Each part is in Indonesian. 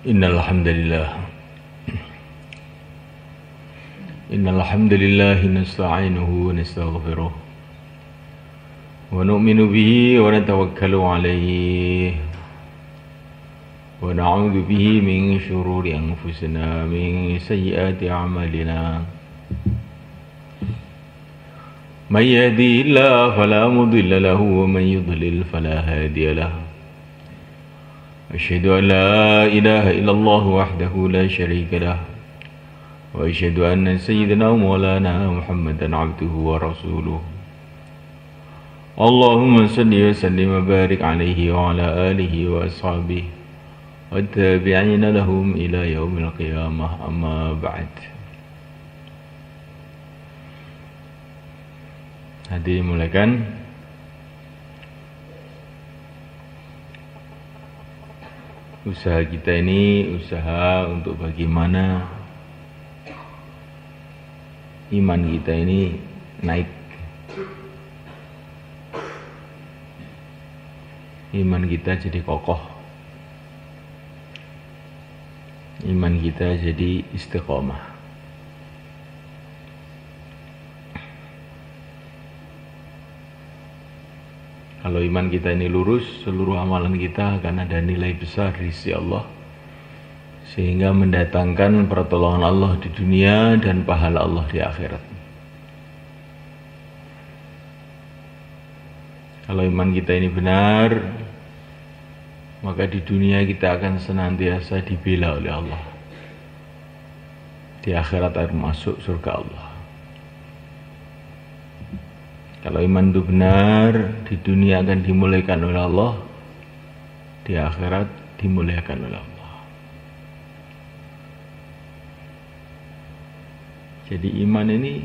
Innal hamdalillah nasta'inuhu wa nastaghfiruh wa nu'minu bihi wa natawakkalu alayhi wa na'udzu bihi min shururi anfusina min sayyiati a'malina man yahdihillahu fala mudilla lahu wa man yudlil fala hadiya lahu أشهد أن لا إله إلا الله وحده لا شريك له وأشهد أن سيدنا ومولانا محمدا عبده ورسوله اللهم صل وسلم وبارك عليه وعلى آله وأصحابه والتابعين لهم إلى يوم القيامة أما بعد. Hadirin dimulakan. Usaha kita ini usaha untuk bagaimana iman kita ini naik, iman kita jadi kokoh, iman kita jadi istiqomah. Kalau iman kita ini lurus, seluruh amalan kita akan ada nilai besar di sisi Allah, sehingga mendatangkan pertolongan Allah di dunia dan pahala Allah di akhirat. Kalau iman kita ini benar, maka di dunia kita akan senantiasa dibela oleh Allah. Di akhirat akan masuk surga Allah. Kalau iman itu benar, di dunia akan dimuliakan oleh Allah, di akhirat dimuliakan oleh Allah. Jadi iman ini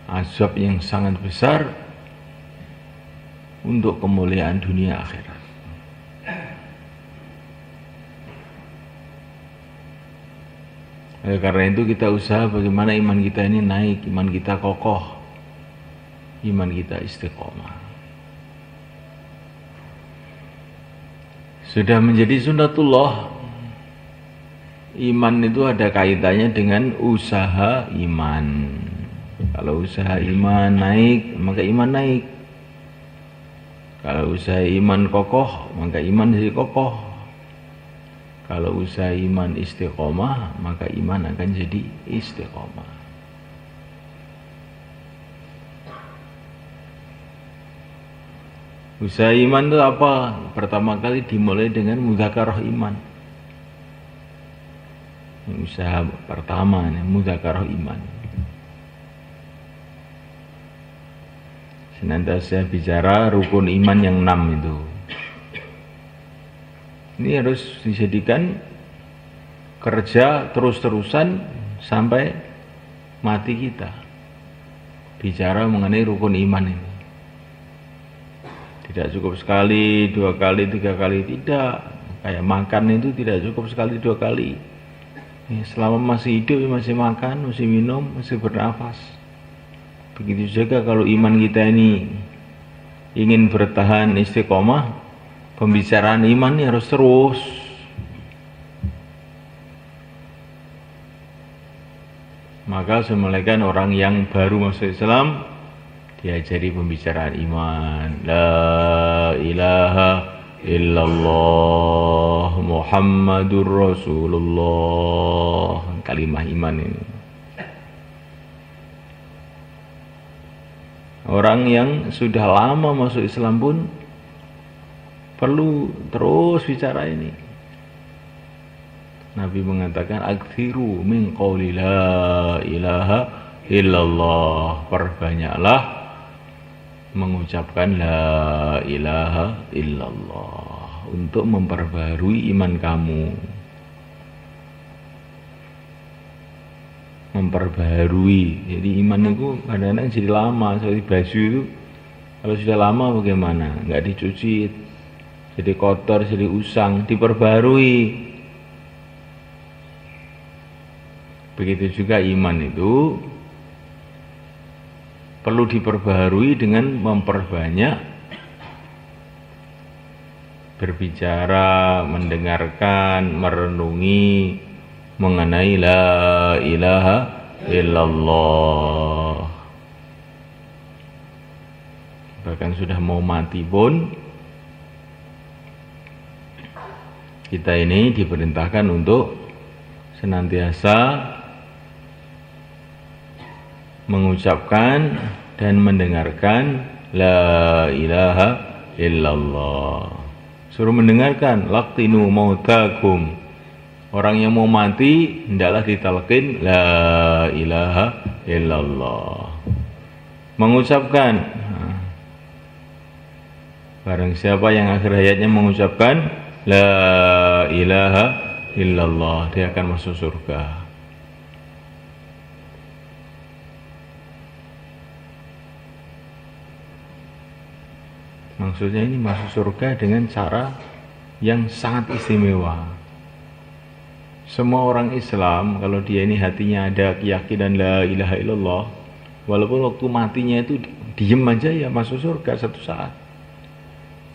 azab yang sangat besar untuk kemuliaan dunia akhirat. Karena itu kita usaha bagaimana iman kita ini naik, iman kita kokoh, iman kita istiqomah. Sudah menjadi sunnatullah. Iman itu ada kaitannya dengan usaha iman. Kalau usaha iman naik, maka iman naik. Kalau usaha iman kokoh, maka iman jadi kokoh. Kalau usaha iman istiqomah, maka iman akan jadi istiqomah. Usaha iman itu apa? Pertama kali dimulai dengan mudzakarah iman. Usaha pertama nih, mudzakarah iman. Senantiasa bicara rukun iman yang 6 itu. Ini harus dijadikan kerja terus-terusan sampai mati kita. Bicara mengenai rukun iman ini. Tidak cukup sekali, 2 kali, 3 kali, tidak. Kayak makan itu tidak cukup sekali, 2 kali. Selama masih hidup, masih makan, masih minum, masih bernafas. Begitu juga kalau iman kita ini ingin bertahan istiqomah, pembicaraan iman ini harus terus. Maka semulaikan orang yang baru masuk Islam diajari pembicaraan iman. La ilaha illallah Muhammadur Rasulullah. Kalimah iman ini. Orang yang sudah lama masuk Islam pun perlu terus bicara ini. Nabi mengatakan aktsiru min qouli la ilaha illallah. Perbanyaklah mengucapkan la ilaha illallah untuk memperbarui iman kamu. Memperbarui. Jadi iman itu kadang-kadang jadi lama. Seperti baju itu kalau sudah lama bagaimana? Enggak dicuci, jadi kotor, jadi usang, diperbarui. Begitu juga iman itu perlu diperbaharui dengan memperbanyak berbicara, mendengarkan, merenungi mengenai la ilaha illallah. Bahkan sudah mau mati pun kita ini diperintahkan untuk senantiasa mengucapkan dan mendengarkan la ilaha illallah. Suruh mendengarkan, laqtinu mautakum. Orang yang mau mati hendaklah ditalqin la ilaha illallah. Mengucapkan, barang siapa yang akhir hayatnya mengucapkan la ilaha illallah, dia akan masuk surga. Maksudnya ini masuk surga dengan cara yang sangat istimewa. Semua orang Islam kalau dia ini hatinya ada keyakinan la ilaha illallah, walaupun waktu matinya itu diem aja ya masuk surga satu saat.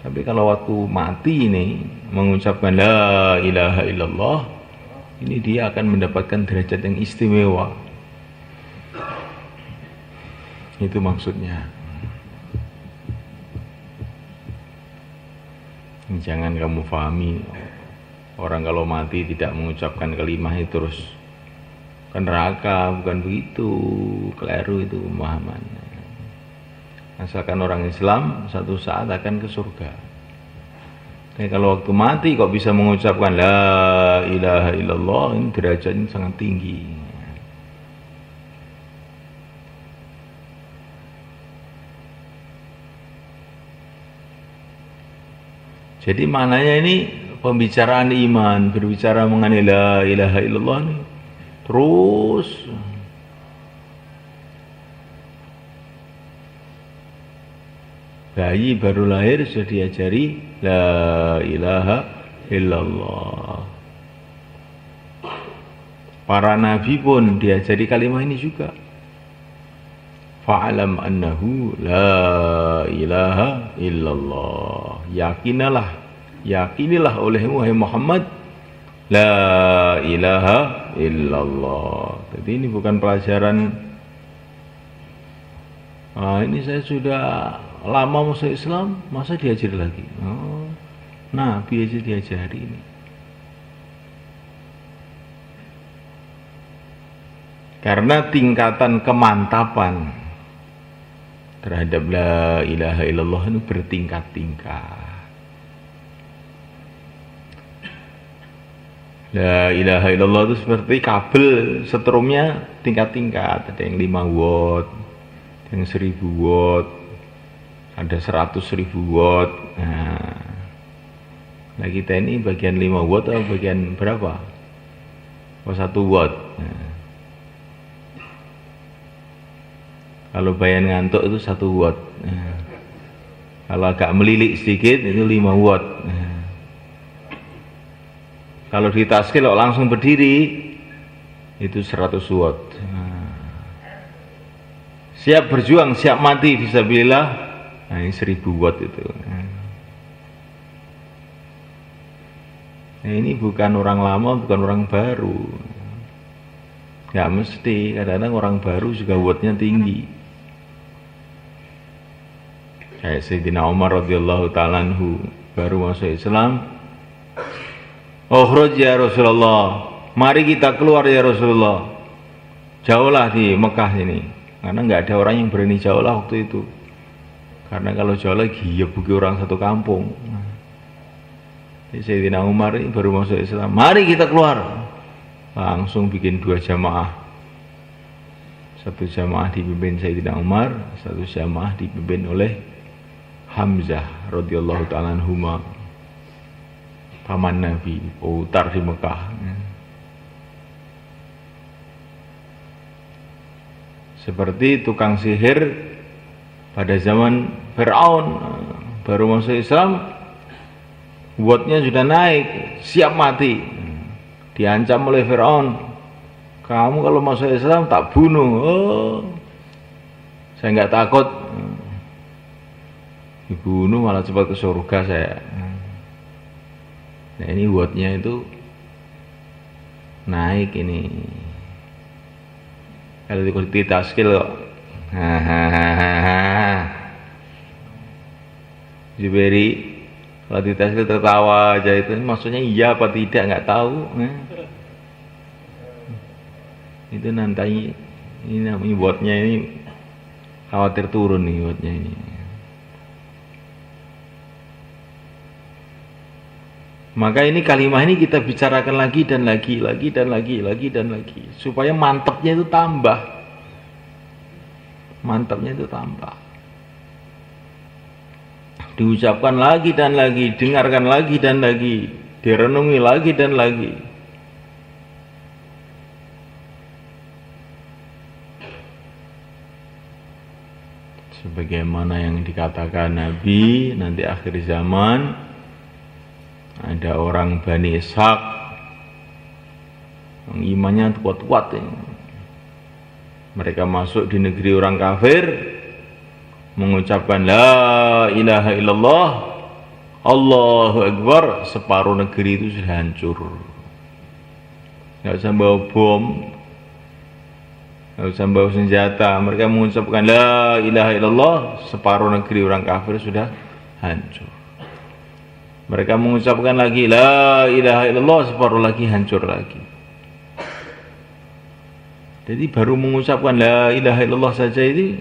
Tapi kalau waktu mati ini mengucapkan la ilaha illallah, ini dia akan mendapatkan derajat yang istimewa. Itu maksudnya. Jangan kamu pahami orang kalau mati tidak mengucapkan kalimat itu terus ke neraka, bukan begitu, keliru itu pemahaman. Asalkan orang Islam satu saat akan ke surga. Tapi kalau waktu mati kok bisa mengucapkan la ilaha illallah, ini derajatnya sangat tinggi. Jadi maknanya ini pembicaraan iman, berbicara mengenai la ilaha illallah ini terus bayi baru lahir sudah diajari la ilaha illallah. Para nabi pun diajari kalimat ini juga. Fa'alam annahu la ilaha illallah. Yakinilah olehmu wahai Muhammad la ilaha illallah. Jadi ini bukan pelajaran ini saya sudah lama masuk Islam, masa diajari lagi? Nabi aja diajari ini. Karena tingkatan kemantapan terhadap la ilaha illallah itu bertingkat-tingkat. La ilaha illallah itu seperti kabel setrumnya tingkat-tingkat. Ada yang 5 watt, ada yang 1000 watt, ada 100.000 watt. Nah kita ini bagian 5 watt atau bagian berapa? 1 watt. Kalau bayan ngantuk itu 1 watt. Kalau agak melilik sedikit itu 5 watt. Kalau di taskil langsung berdiri itu 100 watt. Siap berjuang, siap mati fisabilillah. Nah ini 1000 watt itu. Nah, ini bukan orang lama, bukan orang baru. Gak mesti, kadang-kadang orang baru juga wattnya tinggi. Kayak Sayyidina Umar radhiyallahu ta'ala anhu baru masuk Islam. Ukhruj ya Rasulullah, mari kita keluar ya Rasulullah. Jauhlah di Mekah ini. Karena nggak ada orang yang berani jauh lah waktu itu. Karena kalau jauh lagi ya buki orang satu kampung. Jadi Sayyidina Umar ini baru masuk Islam. Mari kita keluar. Langsung bikin 2 jamaah. Satu jamaah dipimpin Sayyidina Umar, satu jamaah dipimpin oleh Hamzah radhiyallahu ta'ala anhuma, paman Nabi, putar di Mekah. Seperti tukang sihir pada zaman Fir'aun baru masuk Islam, wattnya sudah naik, siap mati. Diancam oleh Fir'aun, kamu kalau masuk Islam tak bunuh. Saya nggak takut dibunuh, malah cepat ke surga saya. Nah ini wattnya itu naik ini. Kalau di taskil kok. Juberi kalau di taskil tertawa aja itu maksudnya iya apa tidak nggak tahu. Itu nanti ini namanya wattnya ini khawatir turun nih wattnya ini. Maka ini kalimah ini kita bicarakan lagi dan lagi supaya mantapnya itu tambah. Mantapnya itu tambah. Diucapkan lagi dan lagi, dengarkan lagi dan lagi, direnungi lagi dan lagi. Sebagaimana yang dikatakan Nabi, nanti akhir zaman ada orang Bani Ishaq yang imannya kuat-kuat ini. Mereka masuk di negeri orang kafir, mengucapkan la ilaha illallah, Allahu Akbar, separuh negeri itu sudah hancur. Nggak usah bawa bom, nggak usah bawa senjata. Mereka mengucapkan la ilaha illallah, separuh negeri orang kafir sudah hancur. Mereka mengucapkan lagi la ilaha illallah, separuh lagi hancur lagi. Jadi baru mengucapkan la ilaha illallah saja ini,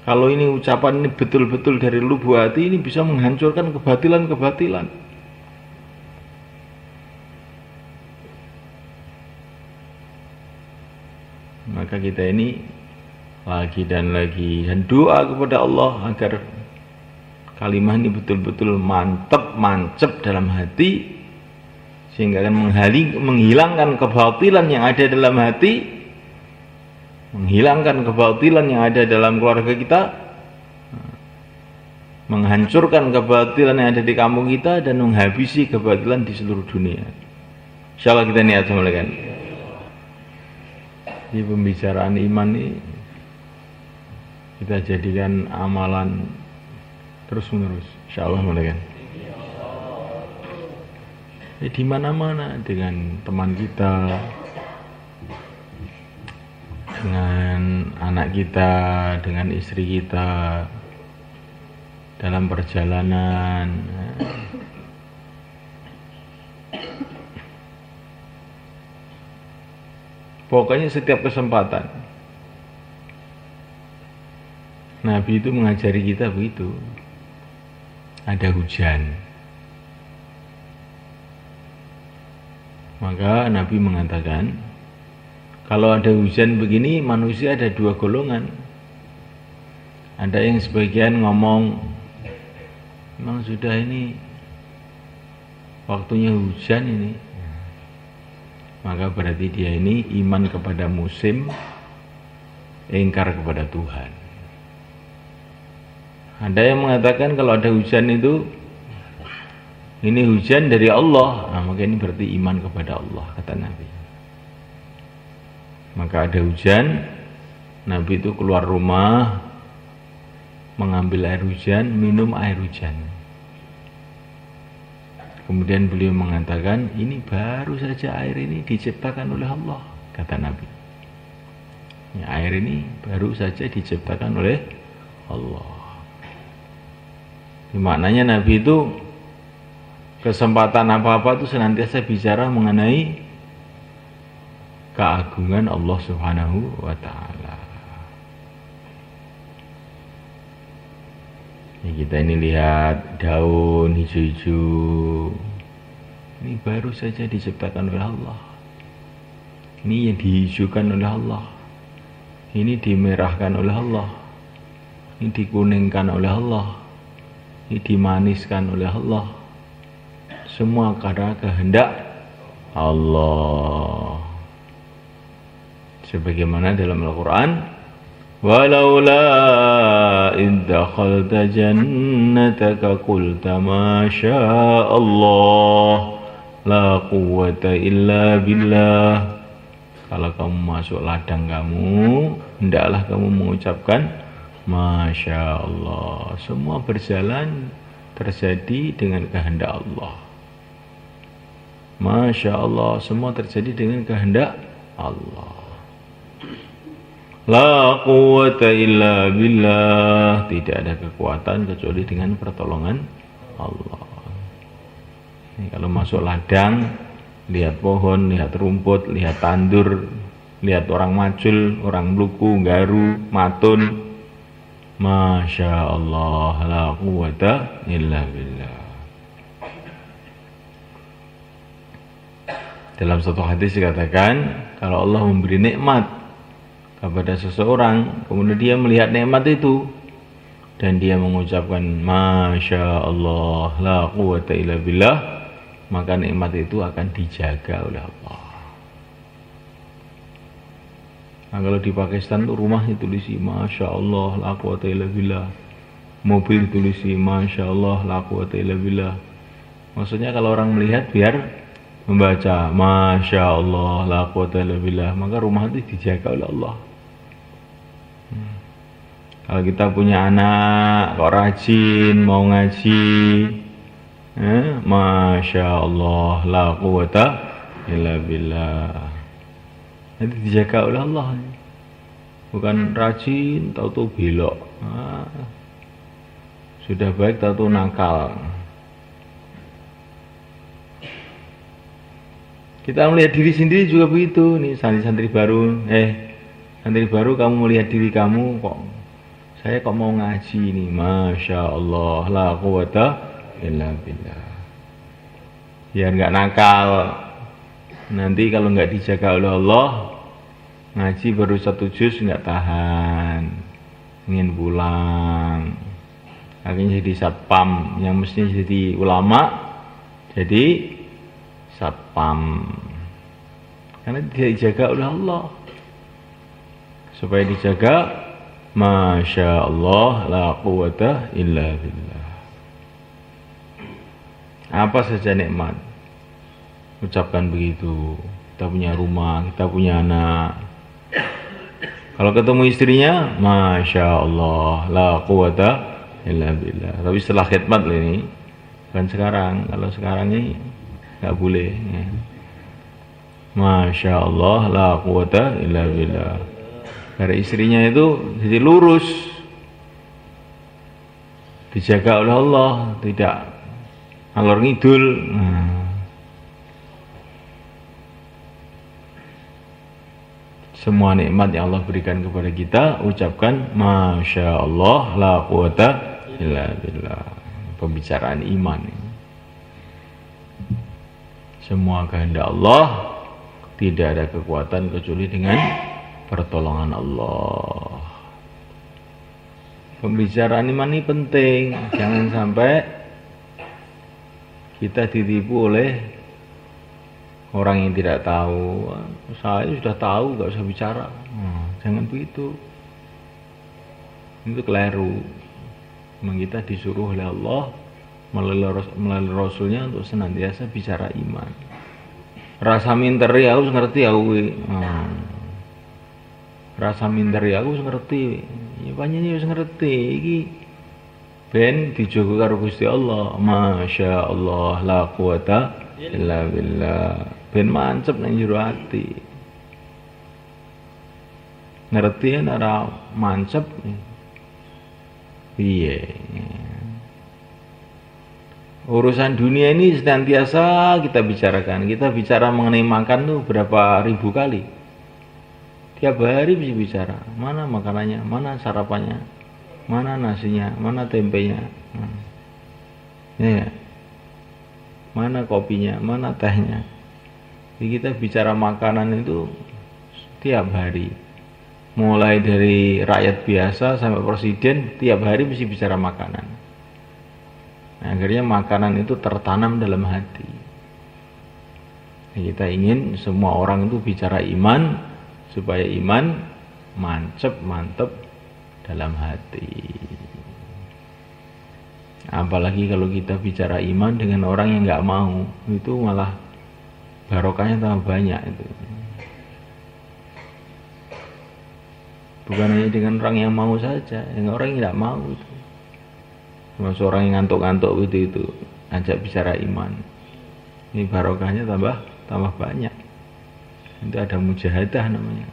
kalau ini ucapan ini betul-betul dari lubuk hati, ini bisa menghancurkan kebatilan-kebatilan. Maka kita ini lagi dan doa kepada Allah agar kalimah ini betul-betul mancep dalam hati, sehingga akan menghilangkan kebatilan yang ada dalam hati, menghilangkan kebatilan yang ada dalam keluarga kita, menghancurkan kebatilan yang ada di kampung kita, dan menghabisi kebatilan di seluruh dunia. Insyaallah kita niat semulakan. Di pembicaraan iman ini kita jadikan amalan terus menerus, insyaallah mulai. Di mana-mana, dengan teman kita, dengan anak kita, dengan istri kita, dalam perjalanan. Pokoknya setiap kesempatan. Nabi itu mengajari kita begitu. Ada hujan, maka Nabi mengatakan, kalau ada hujan begini, manusia ada dua golongan. Ada yang sebagian ngomong, memang sudah ini waktunya hujan ini, maka berarti dia ini iman kepada musim, ingkar kepada Tuhan. Ada yang mengatakan kalau ada hujan itu, ini hujan dari Allah, nah, maka ini berarti iman kepada Allah, kata Nabi. Maka ada hujan, Nabi itu keluar rumah, mengambil air hujan, minum air hujan. Kemudian beliau mengatakan, ini baru saja air ini diciptakan oleh Allah, kata Nabi. Ya, air ini baru saja diciptakan oleh Allah. Maknanya Nabi itu kesempatan apa-apa itu senantiasa bicara mengenai keagungan Allah Subhanahu wa ta'ala. Ya, kita ini lihat daun hijau-hijau, ini baru saja diciptakan oleh Allah. Ini yang dihijaukan oleh Allah, ini dimerahkan oleh Allah, ini dikuningkan oleh Allah, ini dimaniskan oleh Allah. Semua karena kehendak Allah. Sebagaimana dalam Al-Quran, walaula id dakhalta jannataka qulta ma syaa Allah la quwwata illa billah. Kalau kamu masuk ladang kamu, hendaklah kamu mengucapkan Masya Allah. Semua berjalan terjadi dengan kehendak Allah. Masya Allah, semua terjadi dengan kehendak Allah. La quwwata illa billah, tidak ada kekuatan kecuali dengan pertolongan Allah. Ini kalau masuk ladang, lihat pohon, lihat rumput, lihat tandur, lihat orang macul, orang bluku, garu, matun. Masya Allah, la quwwata illa billah. Dalam satu hadis dikatakan, kalau Allah memberi nikmat kepada seseorang, kemudian dia melihat nikmat itu dan dia mengucapkan Masya Allah, la quwwata illa billah, maka nikmat itu akan dijaga oleh Allah. Nah, kalau di Pakistan tuh rumah ditulisi Masya Allah, la quwwata illa billah, mobil ditulisi Masya Allah, la quwwata illa billah. Maksudnya kalau orang melihat biar membaca Masya Allah, la quwwata illa billah, maka rumah itu dijaga oleh Allah. Kalau kita punya anak kok rajin mau ngaji, Masya Allah, la quwwata illa billah, nanti dijaga oleh Allah. Bukan rajin tahu-tahu belok, sudah baik tahu-tahu nakal. Kita melihat diri sendiri juga begitu. Nih santri-santri baru, santri baru kamu melihat diri kamu, kok saya kok mau ngaji nih, Masya Allah, la quwwata illa billah. Biar nggak nakal. Nanti kalau nggak dijaga oleh Allah, ngaji baru 1 juz nggak tahan, ingin pulang. Akhirnya jadi satpam, yang mestinya jadi ulama, jadi satpam, karena tidak dijaga oleh Allah. Supaya dijaga, Masya Allah, la quwwata illa billah. Apa saja nikmat, ucapkan begitu. Kita punya rumah, kita punya anak. Kalau ketemu istrinya, Masya Allah, la quwwata illa billah. Tapi setelah khidmat ini, bukan sekarang. Kalau sekarang ini nggak boleh. Masya Allah, la quwwata illa billah. Dari istrinya itu jadi lurus, dijaga oleh Allah, tidak ngalor ngidul. Semua nikmat yang Allah berikan kepada kita, ucapkan Masya Allah, la quwwata illa billah. Pembicaraan iman. Semua kehendak Allah, tidak ada kekuatan kecuali dengan pertolongan Allah. Pembicaraan iman ini penting. Jangan sampai kita ditipu oleh orang yang tidak tahu. Saya sudah tahu, gak usah bicara. Jangan begitu. Itu keliru. Memang kita disuruh oleh Allah melalui Rasulnya untuk senantiasa bicara iman. Rasa minteri aku ngerti aku. Rasa minteri aku ngerti. Ya panjenengan wis ngerti iki. Ben dijogo karo Gusti Allah. Masya Allah, la quwwata illa billah. Ben mancep nang jero ati. Ngerti ora mancep. Piye? Urusan dunia ini senantiasa kita bicarakan. Kita bicara mengenai makan tuh berapa ribu kali. Tiap hari bisa bicara. Mana makanannya, mana sarapannya, mana nasinya, mana tempenya, ya, mana kopinya, mana tehnya. Jadi kita bicara makanan itu tiap hari. Mulai dari rakyat biasa sampai presiden, tiap hari mesti bicara makanan. Nah, akhirnya makanan itu tertanam dalam hati. Nah, kita ingin semua orang itu bicara iman, supaya iman mantep dalam hati. Apalagi kalau kita bicara iman dengan orang yang nggak mau, itu malah barokahnya tambah banyak itu. Bukan hanya dengan orang yang mau saja, dengan orang yang tidak mau itu. Termasuk orang yang ngantuk-ngantuk itu ajak bicara iman. Ini barokahnya tambah banyak. Itu ada mujahadah namanya.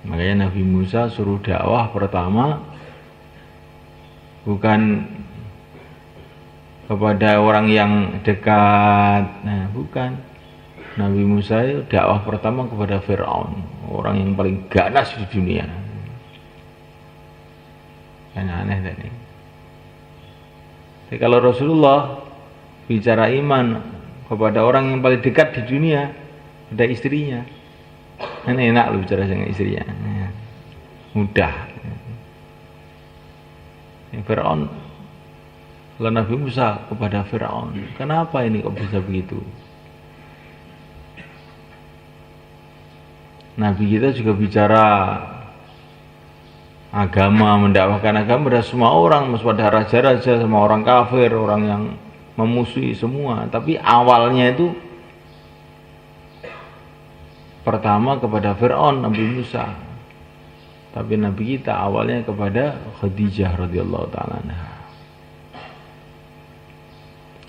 Makanya Nabi Musa suruh dakwah pertama bukan kepada orang yang dekat. Nah, bukan. Nabi Musa itu dakwah pertama kepada Fir'aun, orang yang paling ganas di dunia. Kan aneh tadi. Tapi kalau Rasulullah bicara iman kepada orang yang paling dekat di dunia, ada istrinya. Kan enak lu bicara dengan istrinya. Mudah. Fir'aun, kalau Nabi Musa kepada Fir'aun, kenapa ini kok bisa begitu? Nabi kita juga bicara agama, mendakwahkan agama pada semua orang, pada raja-raja, semua orang kafir, orang yang memusuhi semua. Tapi awalnya itu pertama kepada Fir'aun, Nabi Musa. Tapi Nabi kita awalnya kepada Khadijah radhiyallahu ta'ala anha.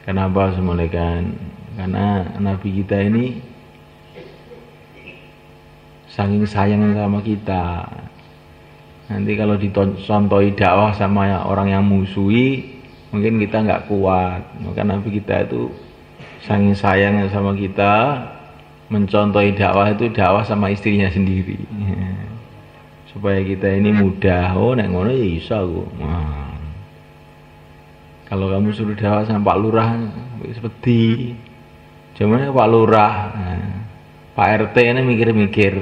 Kenapa semalekan? Karena Nabi kita ini saking sayang sama kita. Nanti kalau dicontohi dakwah sama orang yang musuhi, mungkin kita nggak kuat. Maka Nabi kita itu saking sayang sama kita, mencontohi dakwah itu dakwah sama istrinya sendiri. Supaya kita ini mudah. Oh, nek ngono ya iso aku. Nah. Kalau kamu suruh dakwah sama Pak Lurah, seperti cuman Pak Lurah, Pak RT ini mikir-mikir.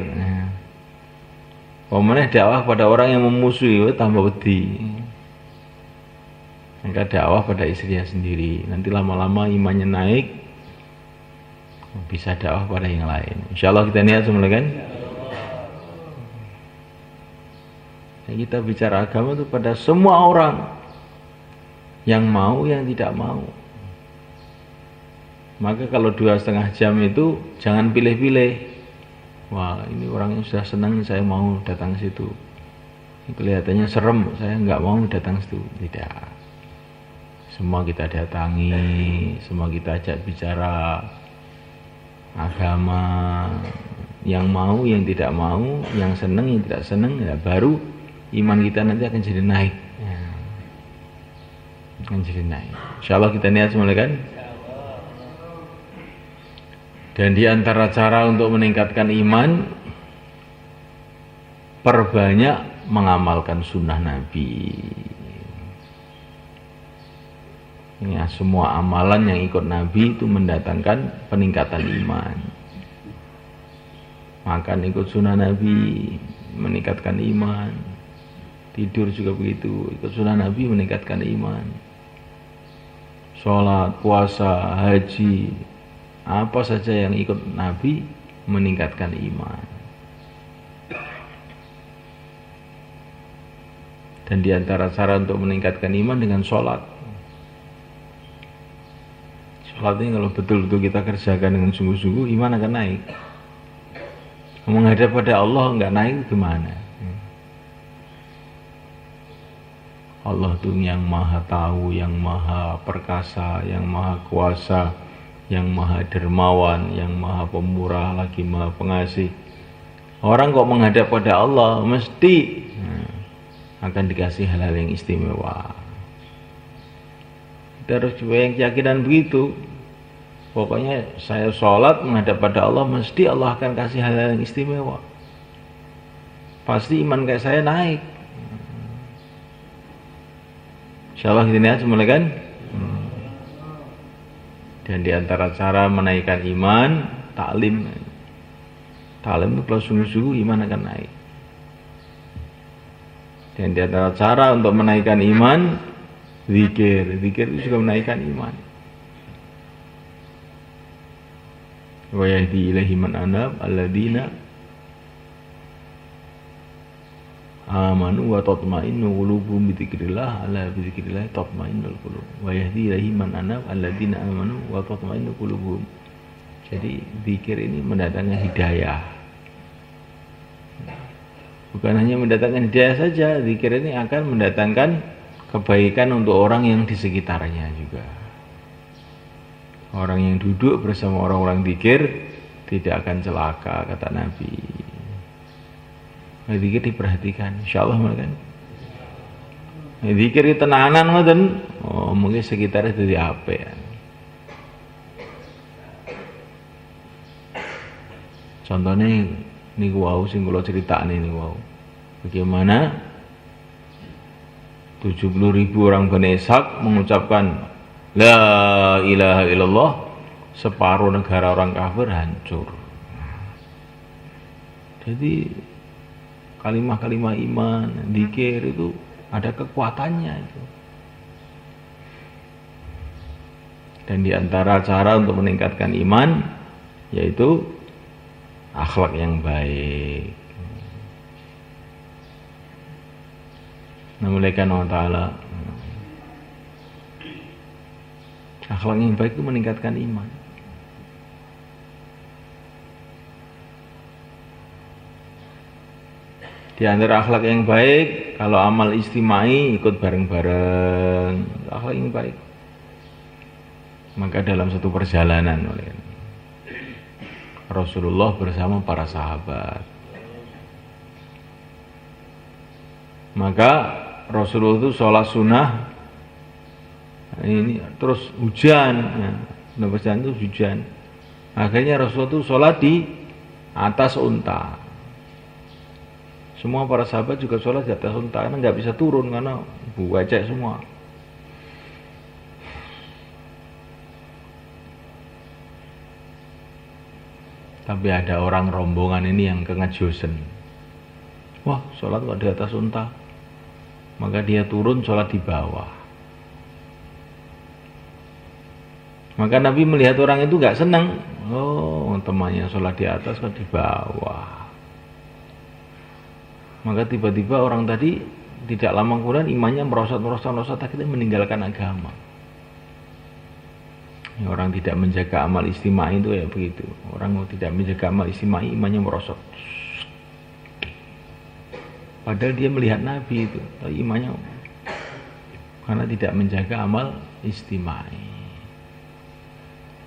Pokoknya dakwah pada orang yang memusuhi tambah wedi. Maka dakwah pada istrinya sendiri. Nanti lama-lama imannya naik, bisa dakwah pada yang lain. Insyaallah kita niat semula kan. Kita bicara agama itu pada semua orang, yang mau, yang tidak mau. Maka kalau 2,5 jam itu jangan pilih-pilih. Wah, ini orang yang sudah senang, saya mau datang ke situ. Kelihatannya serem, saya nggak mau datang ke situ. Tidak. Semua kita datangi, semua kita ajak bicara agama. Yang mau, yang tidak mau, yang senang, yang tidak senang, ya baru iman kita nanti akan jadi naik. Akan jadi naik. Insyaallah kita niat semula kan. Dan di antara cara untuk meningkatkan iman, perbanyak mengamalkan sunnah Nabi. Ya, semua amalan yang ikut Nabi itu mendatangkan peningkatan iman. Makan ikut sunnah Nabi meningkatkan iman. Tidur juga begitu, ikut sunnah Nabi meningkatkan iman. Sholat, puasa, haji, apa saja yang ikut Nabi meningkatkan iman. Dan di antara cara untuk meningkatkan iman dengan sholat. Sholat ini kalau betul-betul kita kerjakan dengan sungguh-sungguh, iman akan naik. Menghadap pada Allah enggak naik gimana? Allah itu yang maha tahu, yang maha perkasa, yang maha kuasa, yang maha dermawan, yang maha pemurah, lagi maha pengasih. Orang kok menghadap pada Allah mesti akan dikasih hal-hal yang istimewa. Kita harus punya keyakinan begitu. Pokoknya saya sholat menghadap pada Allah, mesti Allah akan kasih hal-hal yang istimewa. Pasti iman kayak saya naik. Insyaallah kita niat semula kan. Dan di antara cara menaikkan iman, taklim. Taklim itu kalau sungguh-sungguh iman akan naik. Dan di antara cara untuk menaikkan iman, zikir. Zikir itu juga menaikkan iman. Wa yahdi ilaihi man anab alladzina amanu wa tatma'innu qulubuhum bi dzikrillah, ala bi dzikrillah tatma'innul qulub. Wa yahdi ilaihi man anab alladzina amanu wa tatma'innu qulubuhum. Jadi zikir ini mendatangkan hidayah. Bukan hanya mendatangkan hidayah saja, zikir ini akan mendatangkan kebaikan untuk orang yang di sekitarnya juga. Orang yang duduk bersama orang-orang zikir tidak akan celaka, kata Nabi. Zikir diperhatikan, insyaallah kan. Zikir tenanan ngoten, oh mungkin sekitarnya dadi apik. Contohnya niku wau sing kula critakne niku wau. Bagaimana 70.000 orang Bani Ishaq mengucapkan La ilaha illallah, separuh negara orang kafir hancur. Jadi kalimah-kalimah iman, zikir itu ada kekuatannya itu. Dan di antara cara untuk meningkatkan iman yaitu akhlak yang baik. Namanya Allah Ta'ala, akhlak yang baik itu meningkatkan iman. Di antara akhlak yang baik, kalau amal istimai ikut bareng-bareng, akhlak yang baik. Maka dalam satu perjalanan Rasulullah bersama para sahabat, maka Rasulullah itu sholat sunnah, ini terus hujan, itu hujan. Akhirnya Rasulullah itu sholat di atas unta. Semua para sahabat juga sholat di atas unta karena nggak bisa turun karena buacek semua. Tapi ada orang rombongan ini yang kengejosen. Wah, sholat kok di atas unta. Maka dia turun sholat di bawah. Maka Nabi melihat orang itu nggak senang. Oh, temannya sholat di atas kok di bawah. Maka tiba-tiba orang tadi tidak lama kemudian imannya merosot, akhirnya meninggalkan agama. Ya, orang tidak menjaga amal istimai itu ya begitu. Orang tidak menjaga amal istimai, imannya merosot. Padahal dia melihat Nabi itu, tapi imannya karena tidak menjaga amal istimai.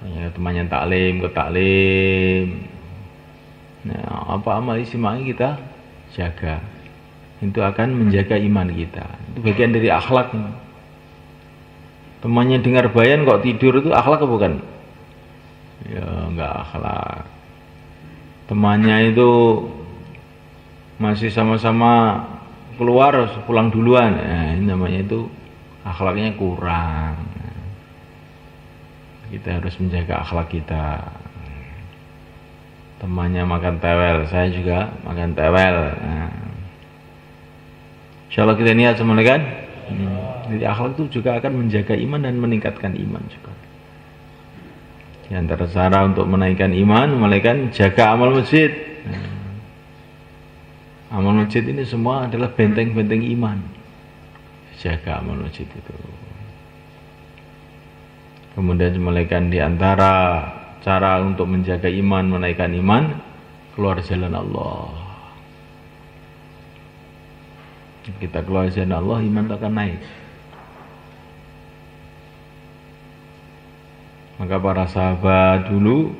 Ya, temannya taklim ke taklim. Nah, apa amal istimai kita jaga, itu akan menjaga iman kita. Itu bagian dari akhlak. Temannya dengar bayan kok tidur, itu akhlak apa bukan? Ya enggak akhlak. Temannya itu masih sama-sama keluar pulang duluan, ini namanya itu akhlaknya kurang. Kita harus menjaga akhlak kita. Temannya makan tewel, saya juga makan tewel. Insyaallah kita niat semuanya kan. Jadi akhlak itu juga akan menjaga iman dan meningkatkan iman juga. Di antara cara untuk menaikkan iman, mulaikan jaga amal masjid. Amal masjid ini semua adalah benteng-benteng iman. Jaga amal masjid itu. Kemudian mulaikan di antara cara untuk menjaga iman, menaikkan iman, keluar jalan Allah. Kita keluar jalan Allah, iman itu akan naik. Maka para sahabat dulu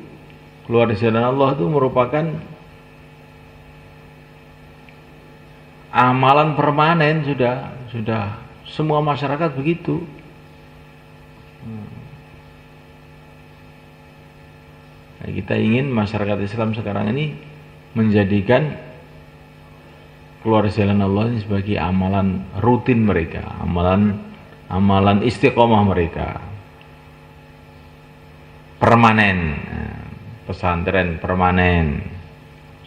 keluar di jalan Allah itu merupakan amalan permanen, sudah semua masyarakat begitu. Nah, kita ingin masyarakat Islam sekarang ini menjadikan keluar jalan Allah ini sebagai amalan rutin mereka, amalan istiqomah mereka, permanen, pesantren permanen,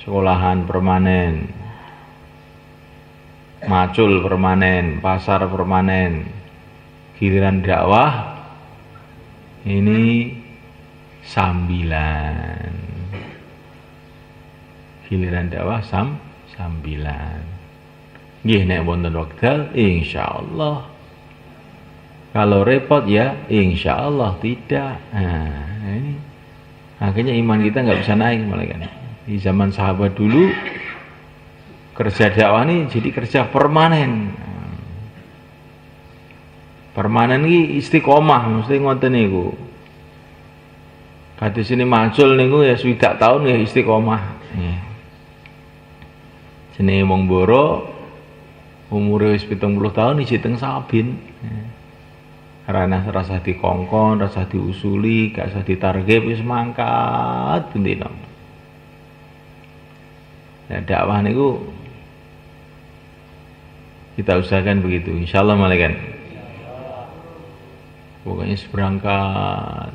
sekolahan permanen, macul permanen, pasar permanen, giliran dakwah ini sambilan, giliran dakwah sambilan. Nggih nek wonten wekdal insyaallah. Kalau repot ya insyaallah tidak. Nah, ini akhirnya iman kita nggak bisa naik malah kan. Di zaman sahabat dulu kerja dakwah ini jadi kerja permanen. Permanen iki istiqomah mesti ngoten niku. Kados ini macul niku ya swidak tahun ya istiqomah. Nggih. Jenenge wong Boro umure wis 70 tahun iji teng Sabin. Karena rasa dikongkon, rasa diusuli, gak usah ditarget wis mangkat bendina. Nah, dakwah niku kita usahakan begitu, insyaallah malaikat. Pokoknya seberangkat.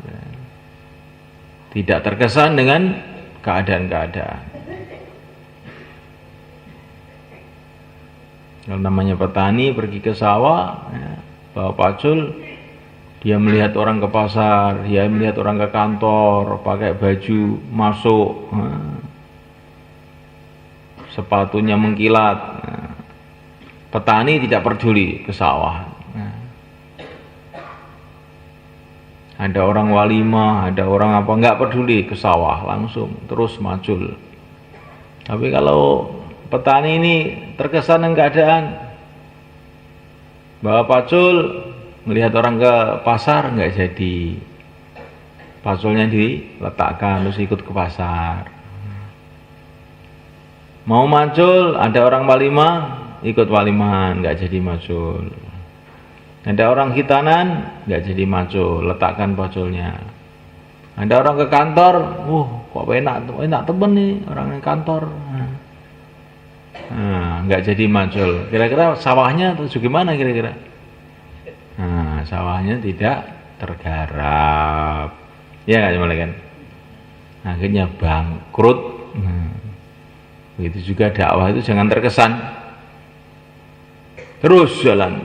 Tidak terkesan dengan keadaan-keadaan. Kalau namanya petani pergi ke sawah, ya, bawa pacul, dia melihat orang ke pasar, dia melihat orang ke kantor, pakai baju masuk, sepatunya mengkilat. Petani tidak peduli ke sawah. Ada orang walimah, ada orang apa, enggak peduli ke sawah, langsung terus macul. Tapi kalau petani ini terkesan dengan keadaan, bawa pacul, melihat orang ke pasar, enggak jadi. Paculnya diletakkan, terus ikut ke pasar. Mau macul, ada orang walimah, ikut walimahan, enggak jadi macul. Ada orang hitanan, nggak jadi macul, letakkan paculnya. Ada orang ke kantor, kok enak temen nih orang ke kantor. Nah, nggak jadi macul. Kira-kira sawahnya atau gimana kira-kira? Nah, sawahnya tidak tergarap. Ya nggak kan? Akhirnya bangkrut. Begitu juga dakwah itu jangan terkesan. Terus jalan.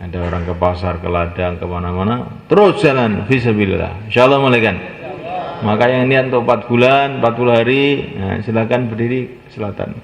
Ada orang ke pasar, ke ladang, kemana-mana, terus jalan fisabilillah. Insyaallah malaikat. Maka yang niat untuk 4 bulan, 40 hari, silakan berdiri selatan.